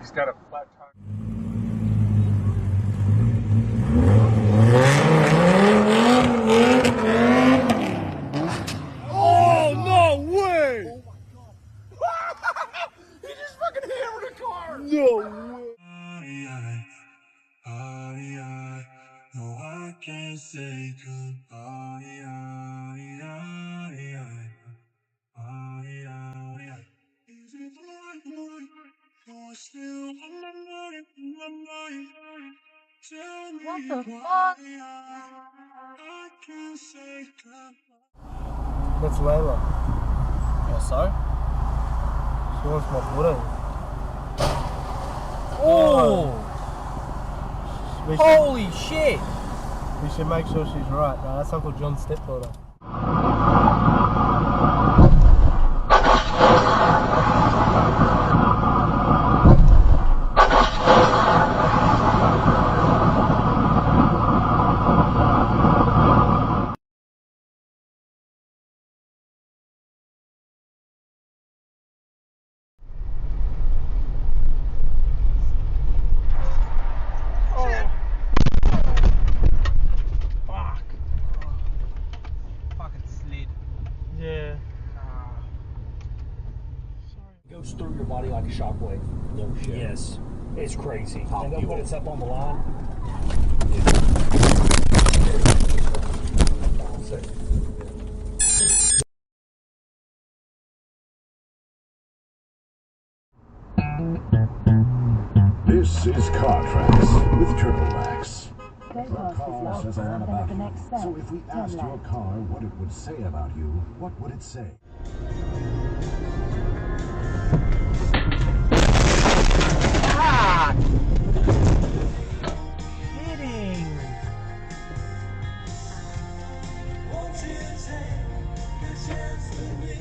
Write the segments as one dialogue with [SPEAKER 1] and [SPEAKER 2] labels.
[SPEAKER 1] He's got a flat tire.
[SPEAKER 2] Oh, no way! Oh my god. He just fucking hammered a car! No way! No, I can't say goodbye. Is it like you're still on my mind? Tell me
[SPEAKER 3] What the fuck?
[SPEAKER 2] I can't say goodbye.
[SPEAKER 4] That's Layla.
[SPEAKER 5] Yeah, so?
[SPEAKER 4] She wants my Buddha.
[SPEAKER 5] Oh! Holy shit!
[SPEAKER 4] We should make sure she's right. No, that's Uncle John's stepdaughter. Yeah.
[SPEAKER 6] Goes through your body like a shockwave. No shit. Yes. It's crazy. And then when it's up on the line.
[SPEAKER 7] This is Car Tracks with Turtle Wax. Your car says a lot about you. So if we asked your car what it would say about you, what would it say?
[SPEAKER 4] Ah! Kidding!
[SPEAKER 2] Won't you take a chance with me?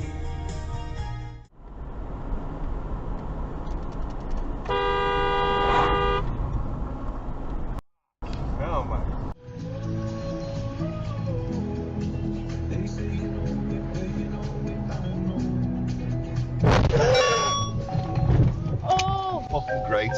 [SPEAKER 1] Oh my.
[SPEAKER 4] Oh!
[SPEAKER 1] Fucking great.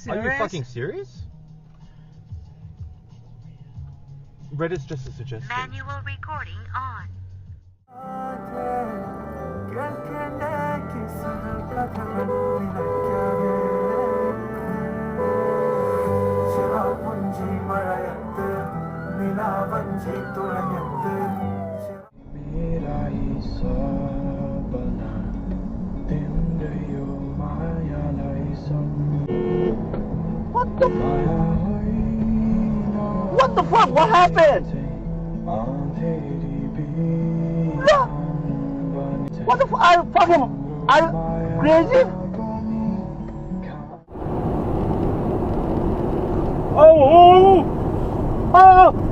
[SPEAKER 1] Are you fucking serious? Reddit's just a suggestion.
[SPEAKER 3] Manual recording on.
[SPEAKER 4] What the fuck? What happened? No! What the fuck? Are you crazy? Oh! Oh!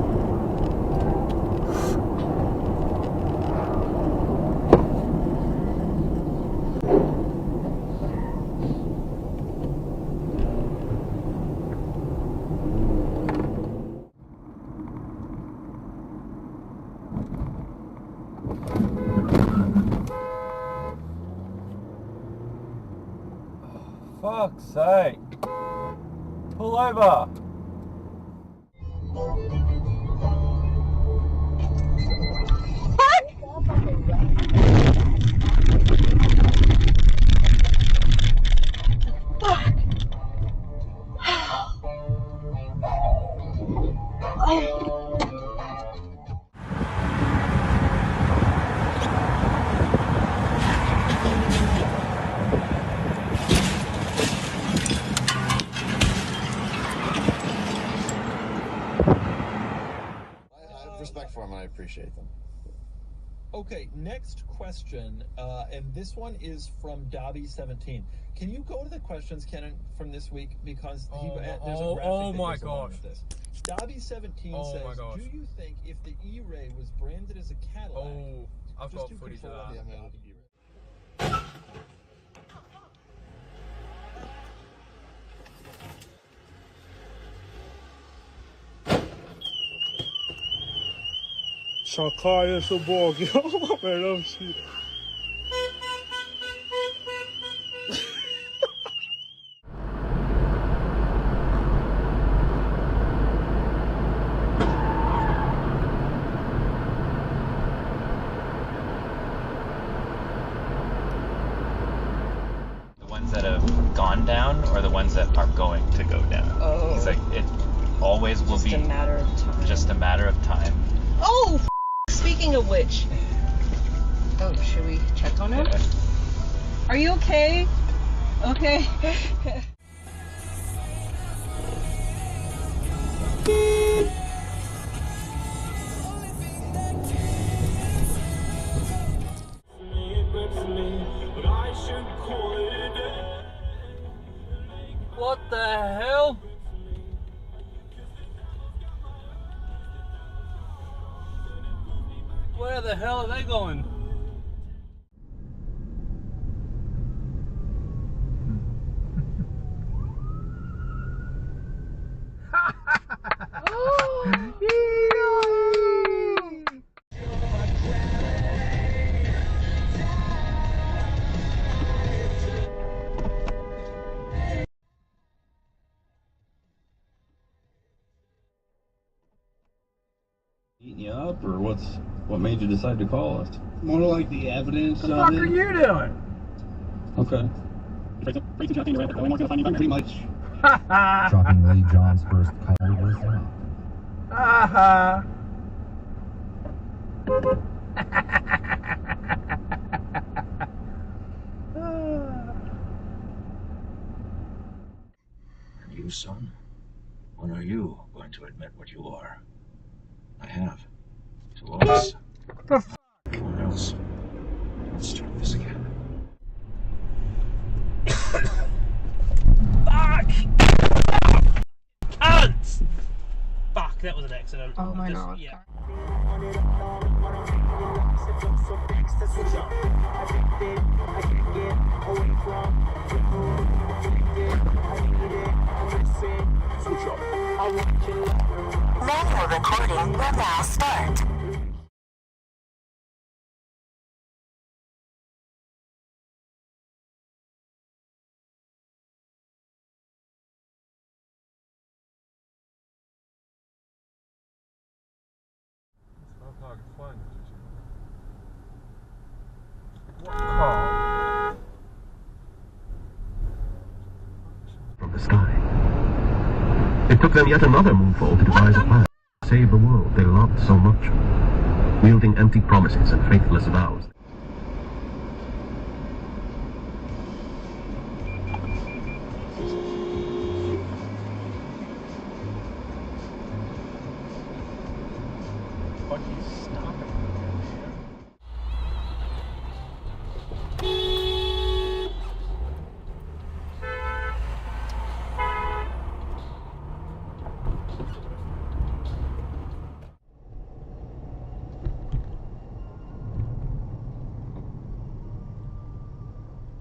[SPEAKER 5] Fuck's sake. Pull over.
[SPEAKER 8] appreciate them.
[SPEAKER 9] Okay, next question, and this one is from Dobby17. Can you go to the questions, Kenan, from this week? Because there's a graphic that goes along with this. Dobby17 says, do you think if the E-Ray was branded as a Cadillac...
[SPEAKER 5] I've got footage of that.
[SPEAKER 9] Yeah, man.
[SPEAKER 2] Shakaya Saborg, yo, man, oh shit.
[SPEAKER 10] The ones that have gone down or the ones that are going to go down?
[SPEAKER 11] Oh.
[SPEAKER 10] He's like, it always will be
[SPEAKER 11] just a matter of time.
[SPEAKER 10] Just a matter of time.
[SPEAKER 11] Oh, speaking of which. Oh, should we check on him?
[SPEAKER 10] Yeah.
[SPEAKER 11] Are you okay? Okay.
[SPEAKER 5] What the hell? Where the hell are they going?
[SPEAKER 12] Eating you up, or what made you decide to call us?
[SPEAKER 2] More like the evidence.
[SPEAKER 5] What the fuck are you doing?
[SPEAKER 12] Okay.
[SPEAKER 2] Pretty much.
[SPEAKER 7] Shockingly, John's first call was wrong.
[SPEAKER 5] Haha.
[SPEAKER 13] And you, son? When are you going to admit what you are? I have. To us.
[SPEAKER 5] The f***?
[SPEAKER 13] Or else. Let's start this again.
[SPEAKER 5] Fuck! Ants! Fuck, that was an accident.
[SPEAKER 11] Oh my god.
[SPEAKER 5] Yeah.
[SPEAKER 3] Manual recording will now start.
[SPEAKER 7] From the sky. It took them yet another moonfall to devise a plan to save the world they loved so much, wielding empty promises and faithless vows.
[SPEAKER 5] Fuck you, stop it.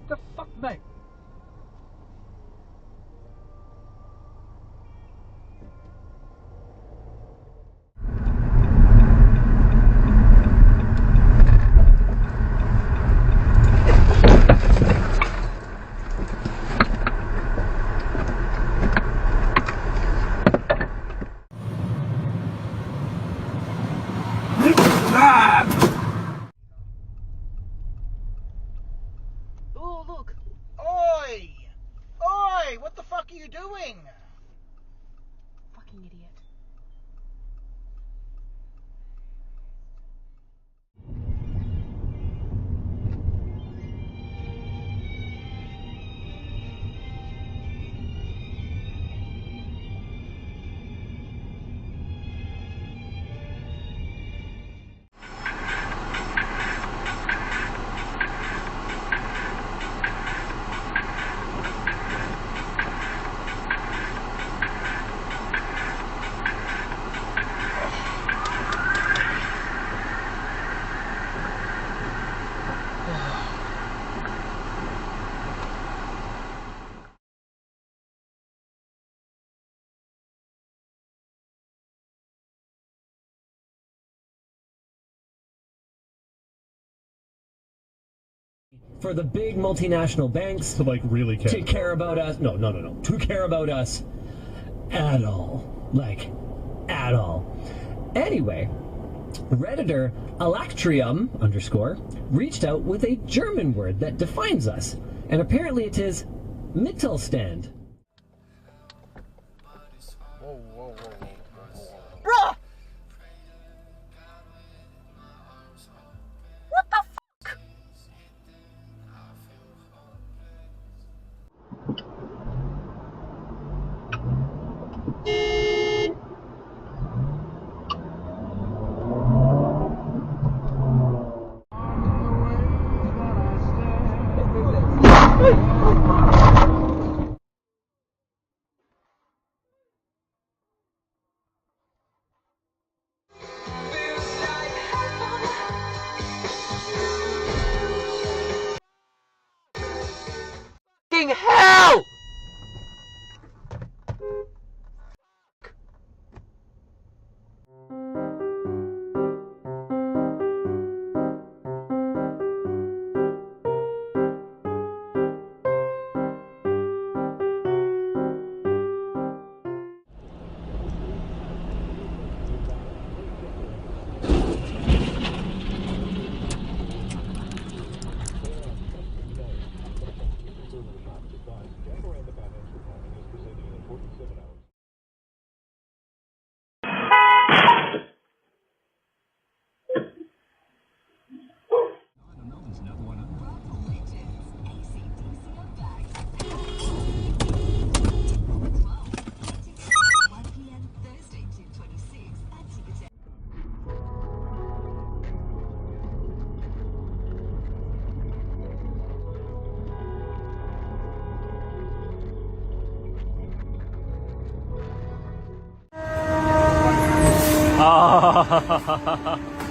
[SPEAKER 5] The fuck, mate?
[SPEAKER 11] Oh, look.
[SPEAKER 14] Oi! Oi! What the fuck are you doing?
[SPEAKER 11] Fucking idiot.
[SPEAKER 8] for the big multinational banks
[SPEAKER 2] to like really care.
[SPEAKER 8] To care about us. No. To care about us at all. Like, at all. Anyway, Redditor Alactrium _ reached out with a German word that defines us, and apparently it is Mittelstand.
[SPEAKER 14] Bruh! What the fuck? Hell!
[SPEAKER 1] Ah.